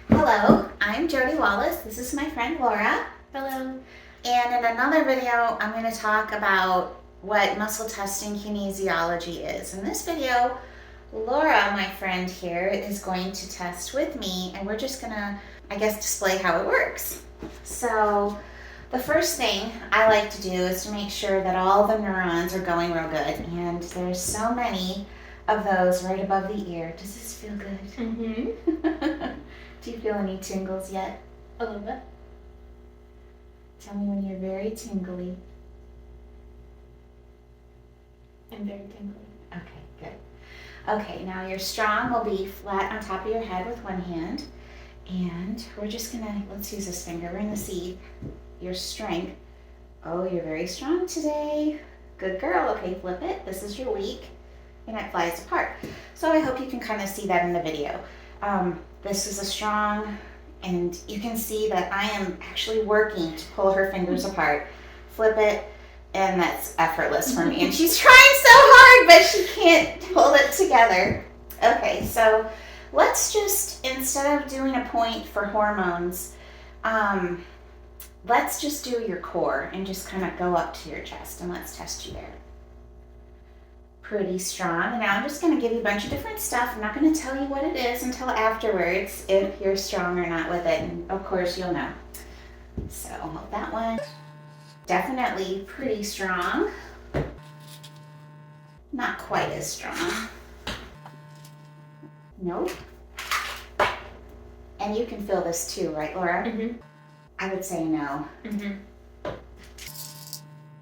Hello, I'm Jody Wallace. This is my friend Laura. Hello. And in another video, I'm going to talk about what muscle testing kinesiology is. In this video, Laura, my friend here, is going to test with me, and we're just going to, display how it works. So the first thing I like to do is to make sure that all the neurons are going real good. And there's so many of those right above the ear. Does this feel good? Mm-hmm. Do you feel any tingles yet? A little bit. Tell me when you're very tingly. I'm very tingly. Okay, good. Okay, now your strong will be flat on top of your head with one hand. And we're just gonna, let's use this finger. We're gonna see your strength. Oh, you're very strong today. Good girl. Okay, flip it. This is your weak. And it flies apart. So I hope you can kind of see that in the video. This is a strong, and you can see that I am actually working to pull her fingers apart. Flip it, and that's effortless for me. And she's trying so hard, but she can't hold it together. Okay, so let's just, instead of doing a point for hormones, let's just do your core and just kind of go up to your chest, and let's test you there. Pretty strong. And now I'm just going to give you a bunch of different stuff. I'm not going to tell you what it is until afterwards if you're strong or not with it. And of course you'll know. So that one, definitely pretty strong. Not quite as strong. Nope. And you can feel this too, right, Laura? Mm-hmm. I would say no. Mm-hmm.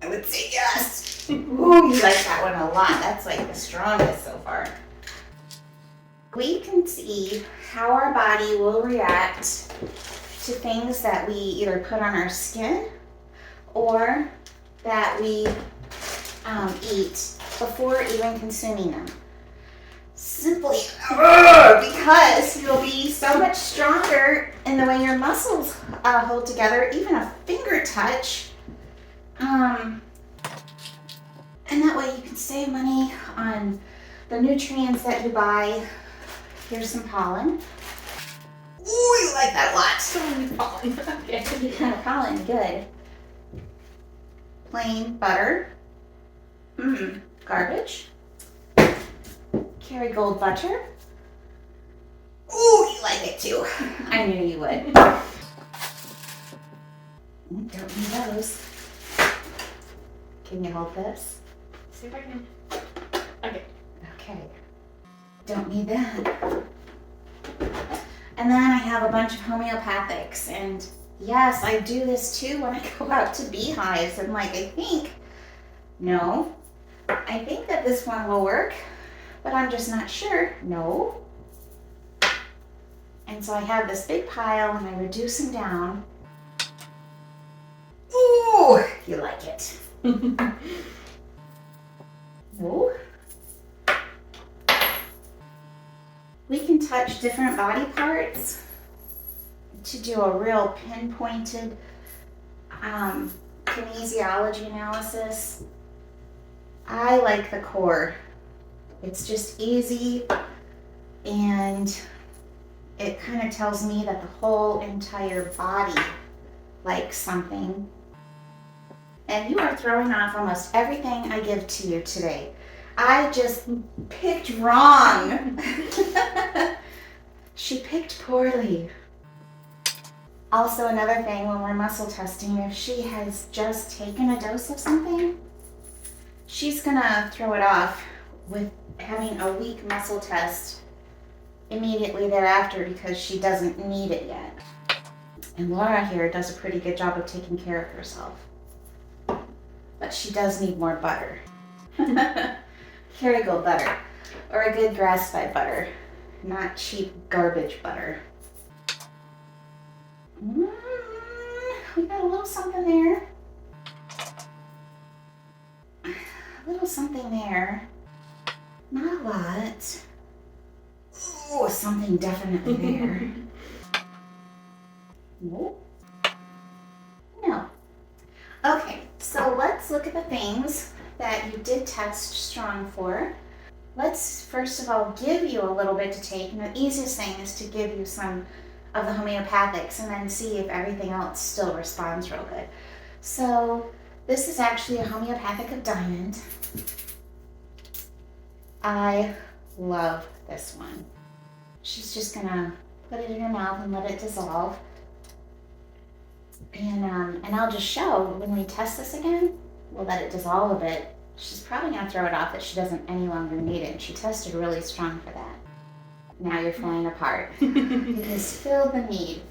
I would say yes. Ooh, you like that one a lot. That's like the strongest so far. We can see how our body will react to things that we either put on our skin or that we eat before even consuming them. Simply because you'll be so much stronger in the way your muscles hold together, even a finger touch. And that way you can save money on the nutrients that you buy. Here's some pollen. Ooh, you like that a lot. So many pollen. Okay. Yeah, pollen, good. Plain butter. Garbage. Kerrygold butter. Ooh, you like it too. I knew you would. Don't need those. Can you hold this? See if I can. Okay. Okay. Don't need that. And then I have a bunch of homeopathics, and yes, I do this too when I go out to beehives. I'm like, I think that this one will work, but I'm just not sure. No. And so I have this big pile and I reduce them down. Ooh, you like it. No. We can touch different body parts to do a real pinpointed kinesiology analysis. I like the core. It's just easy, and it kind of tells me that the whole entire body likes something. And you are throwing off almost everything I give to you today. I just picked wrong. She picked poorly. Also, another thing when we're muscle testing, if she has just taken a dose of something, she's gonna throw it off with having a weak muscle test immediately thereafter because she doesn't need it yet. And Laura here does a pretty good job of taking care of herself. But she does need more butter. Kerrygold butter, or a good grass-fed butter, not cheap garbage butter. We got a little something there. A little something there. Not a lot. Oh, something definitely there. Nope. No. Okay, so let's look at the things that you did test strong for. Let's first of all give you a little bit to take, and the easiest thing is to give you some of the homeopathics and then see if everything else still responds real good. So this is actually a homeopathic of diamond. I love this one. She's just gonna put it in her mouth and let it dissolve. And I'll just show when we test this again, we'll let it dissolve a bit. She's probably gonna throw it off that she doesn't any longer need it. She tested really strong for that. Now you're flying apart. It has filled the need.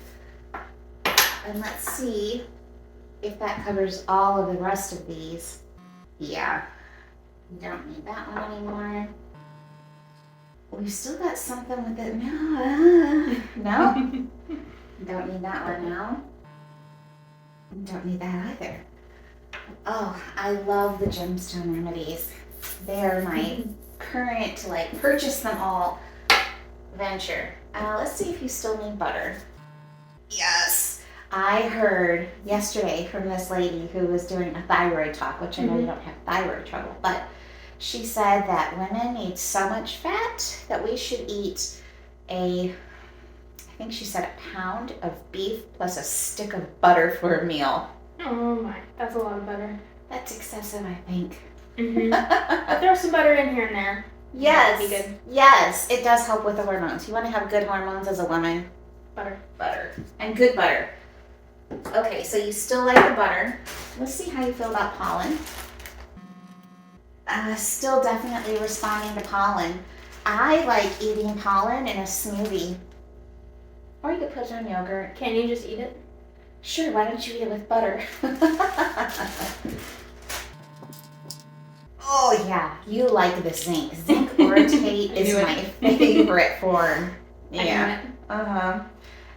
And let's see if that covers all of the rest of these. Yeah, you don't need that one anymore. We've still got something with it. No, no, don't need that one now. Don't need that either. Oh, I love the gemstone remedies. They're my current, like, purchase them all venture. Let's see if you still need butter. Yes. I heard yesterday from this lady who was doing a thyroid talk, which I know you don't have thyroid trouble, but she said that women need so much fat that we should eat I think she said a pound of beef plus a stick of butter for a meal. Oh my, that's a lot of butter. That's excessive, I think. I'll throw some butter in here and there. Yes. That would be good. Yes, it does help with the hormones. You want to have good hormones as a woman. Butter. Butter. And good butter. Okay, so you still like the butter. Let's see how you feel about pollen. Still definitely responding to pollen. I like eating pollen in a smoothie. Or you could put it on yogurt. Can you just eat it? Sure, why don't you eat it with butter? Oh yeah, you like the zinc. Zinc orotate is my favorite form. Yeah. Uh-huh.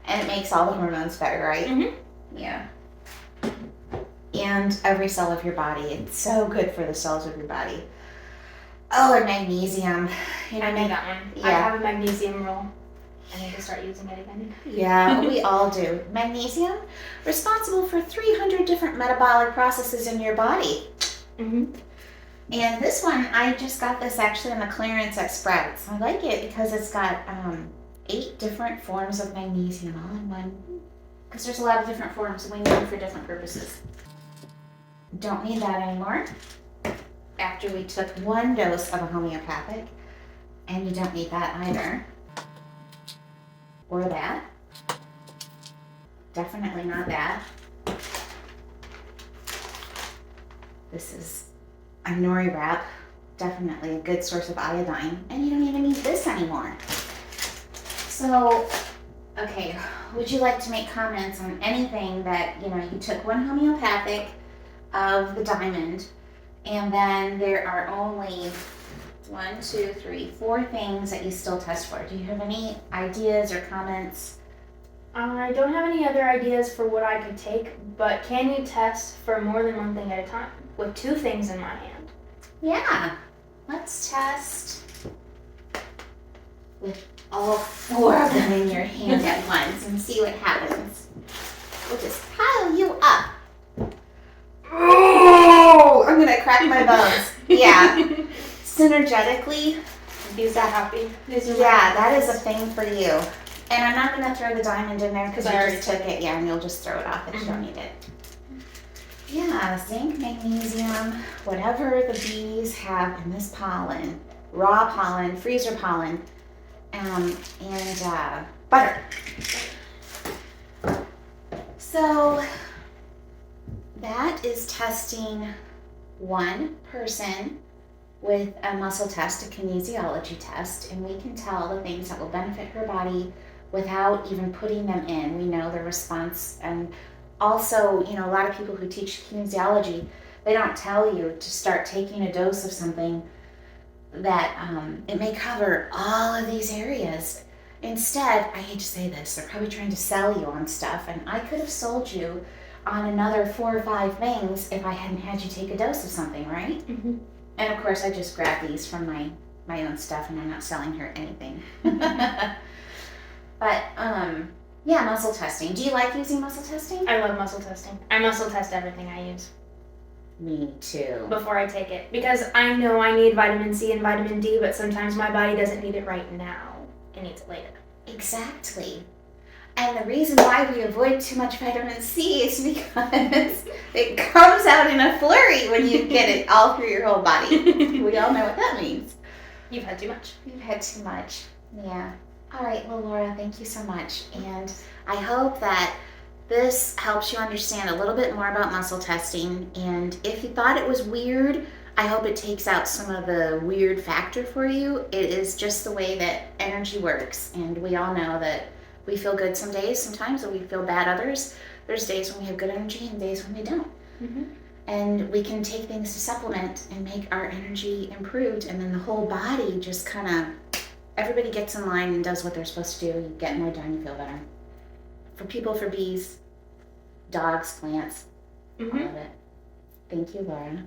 And it makes all the hormones better, right? Mm-hmm. Yeah. And every cell of your body. It's so good for the cells of your body. Oh, and magnesium. You know, I need that one. Yeah. I have a magnesium roll. I need to start using it again. Yeah, we all do. Magnesium, responsible for 300 different metabolic processes in your body. Mm-hmm. And this one, I just got this actually on the clearance at Sprouts. I like it because it's got 8 different forms of magnesium all in one. Because there's a lot of different forms and we need them for different purposes. Don't need that anymore. After we took 1 dose of a homeopathic, and you don't need that either. Or that. Definitely not that. This is a nori wrap. Definitely a good source of iodine. And you don't even need this anymore. So, okay, would you like to make comments on anything that, you took 1 homeopathic of the diamond, and then there are only 1, 2, 3, 4 things that you still test for. Do you have any ideas or comments? I don't have any other ideas for what I could take, but can you test for more than 1 thing at a time with 2 things in my hand? Yeah, let's test with all 4 of them in your hand at once and see what happens. We'll just pile you up. Oh, I'm gonna crack my bones. Yeah. Synergetically, These are happy. These are yeah, that is a thing for you. And I'm not gonna throw the diamond in there because I already took it. Yeah, and you'll just throw it off if you don't need it. Yeah, zinc, magnesium, whatever the bees have in this pollen, raw pollen, freezer pollen, and butter. So that is testing 1 person with a muscle test, a kinesiology test, and we can tell the things that will benefit her body without even putting them in. We know the response. And also, a lot of people who teach kinesiology, they don't tell you to start taking a dose of something that it may cover all of these areas. Instead, I hate to say this, they're probably trying to sell you on stuff, and I could have sold you on another 4 or 5 things if I hadn't had you take a dose of something, right? Mm-hmm. And of course, I just grabbed these from my own stuff, and I'm not selling her anything. But yeah, muscle testing. Do you like using muscle testing? I love muscle testing. I muscle test everything I use Me too. before I take it because I know I need vitamin C and vitamin D, but sometimes my body doesn't need it right now. It needs it later. Exactly. And the reason why we avoid too much vitamin C is because it comes out in a flurry when you get it all through your whole body. We all know what that means. You've had too much. You've had too much. Yeah. All right. Well, Laura, thank you so much. And I hope that this helps you understand a little bit more about muscle testing. And if you thought it was weird, I hope it takes out some of the weird factor for you. It is just the way that energy works. And we all know that we feel good some days sometimes, and we feel bad others. There's days when we have good energy and days when we don't. Mm-hmm. And we can take things to supplement and make our energy improved, and then the whole body just kind of, everybody gets in line and does what they're supposed to do. You get more done, you feel better. For people, for bees, dogs, plants, all of it. Thank you, Laura.